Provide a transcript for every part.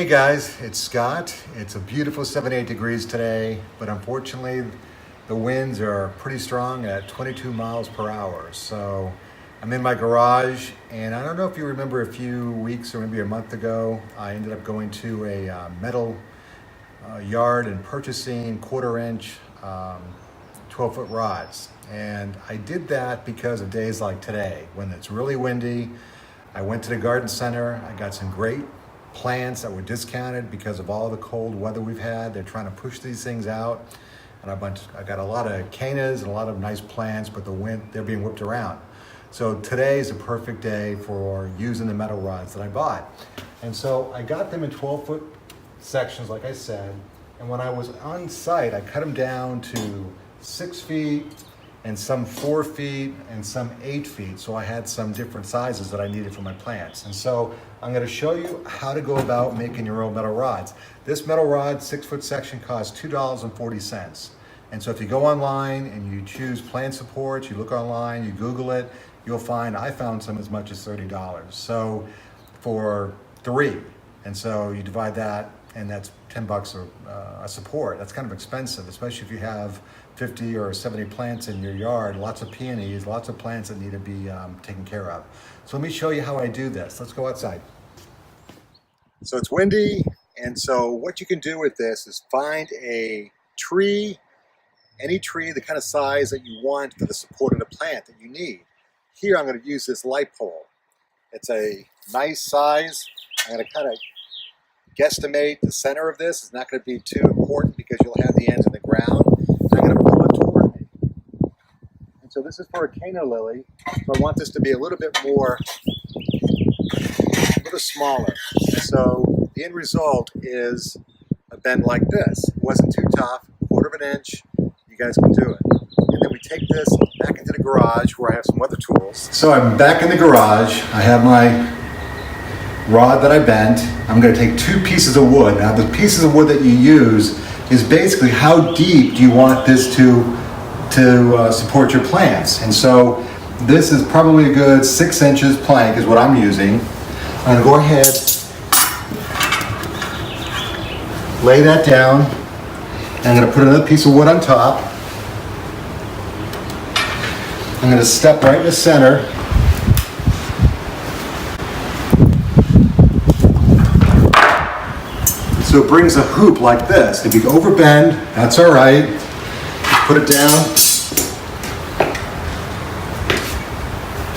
Hey guys, it's Scott. It's a beautiful 78 degrees today, but unfortunately the winds are pretty strong at 22 miles per hour. So I'm in my garage, and I don't know if you remember a few weeks or maybe a month ago, I ended up going to a metal yard and purchasing 1/4 inch 12-foot rods. And I did that because of days like today when it's really windy. I went to the garden center. I got some great plants that were discounted because of all the cold weather we've had. They're trying to push these things out, and I got a lot of cannas and a lot of nice plants, but they're being whipped around. So today is a perfect day for using the metal rods that I bought. And so I got them in 12-foot sections, like I said, and when I was on site, I cut them down to 6 feet and some 4 feet and some 8 feet. So I had some different sizes that I needed for my plants. And so I'm gonna show you how to go about making your own metal rods. This metal rod 6-foot section costs $2.40. And so if you go online and you choose plant supports, you look online, you Google it, you'll find, I found some as much as $30. So for 3, and so you divide that, and that's $10 a support. That's kind of expensive, especially if you have 50 or 70 plants in your yard, lots of peonies, lots of plants that need to be taken care of. So let me show you how I do this. Let's go outside. So it's windy, and so what you can do with this is find a tree, any tree, the kind of size that you want for the support of the plant that you need. Here I'm going to use this light pole. It's a nice size. I'm going to kind of guesstimate the center of this. It's not going to be too important because you'll have the ends in the ground. I'm going to pull it toward me. And so this is for a canna lily. So I want this to be a little bit more, a little smaller. And so the end result is a bend like this. It wasn't too tough, 1/4 inch. You guys can do it. And then we take this back into the garage where I have some other tools. So I'm back in the garage. I have my rod that I bent. I'm going to take 2 pieces of wood. Now the pieces of wood that you use is basically how deep do you want this to support your plants. And so this is probably a good 6 inches plank is what I'm using. I'm going to go ahead, lay that down, and I'm going to put another piece of wood on top. I'm going to step right in the center. So it brings a hoop like this. If you overbend, that's all right. Just put it down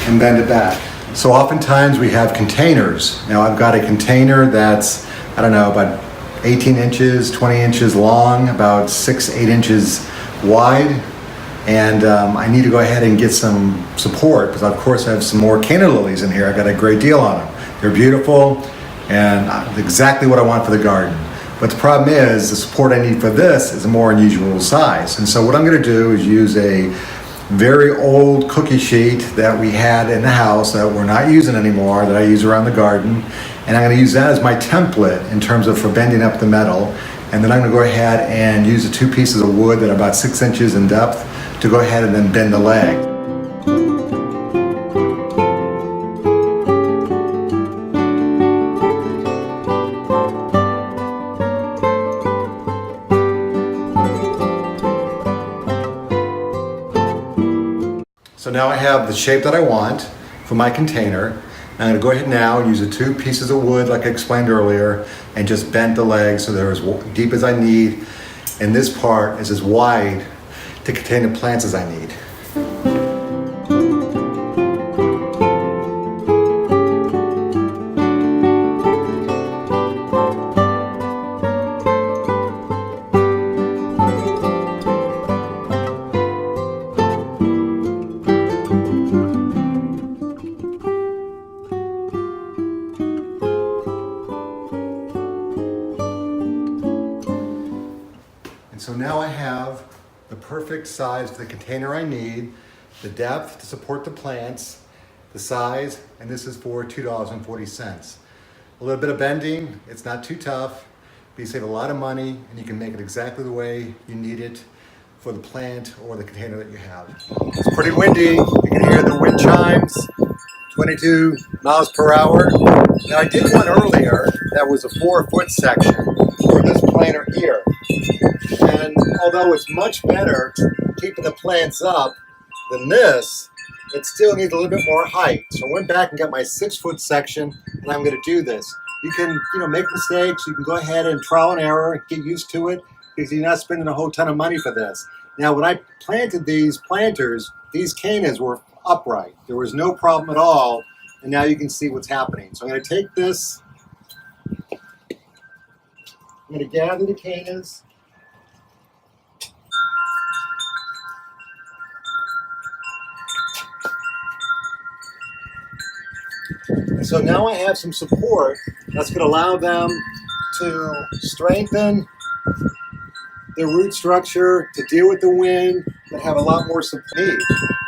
and bend it back. So oftentimes we have containers. Now I've got a container that's, I don't know, about 18 inches, 20 inches long, about 6-8 inches wide. And I need to go ahead and get some support because of course I have some more canna lilies in here. I got a great deal on them. They're beautiful and exactly what I want for the garden. But the problem is the support I need for this is a more unusual size. And so what I'm going to do is use a very old cookie sheet that we had in the house that we're not using anymore, that I use around the garden. And I'm going to use that as my template in terms of for bending up the metal. And then I'm going to go ahead and use the 2 pieces of wood that are about 6 inches in depth to go ahead and then bend the leg. So now I have the shape that I want for my container. I'm going to go ahead now and use the 2 pieces of wood like I explained earlier and just bend the legs so they're as deep as I need, and this part is as wide to contain the plants as I need. And so now I have the perfect size for the container I need, the depth to support the plants, the size, and this is for $2.40. A little bit of bending, it's not too tough, but you save a lot of money and you can make it exactly the way you need it for the plant or the container that you have. It's pretty windy, you can hear the wind chimes, 22 miles per hour. Now I did one earlier that was a 4-foot section for this planter here. And although it's much better keeping the plants up than this, it still needs a little bit more height. So I went back and got my 6-foot section, and I'm going to do this. You can, make mistakes. You can go ahead and trial and error, get used to it, because you're not spending a whole ton of money for this. Now, when I planted these planters, these cannas were upright. There was no problem at all, and now you can see what's happening. So I'm going to take this. I'm going to gather the cannas. And so now I have some support that's going to allow them to strengthen their root structure, to deal with the wind, and have a lot more support.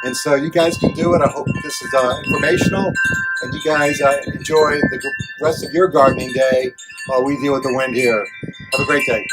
And so you guys can do it. I hope this is informational, and you guys enjoy the rest of your gardening day while we deal with the wind here. Have a great day.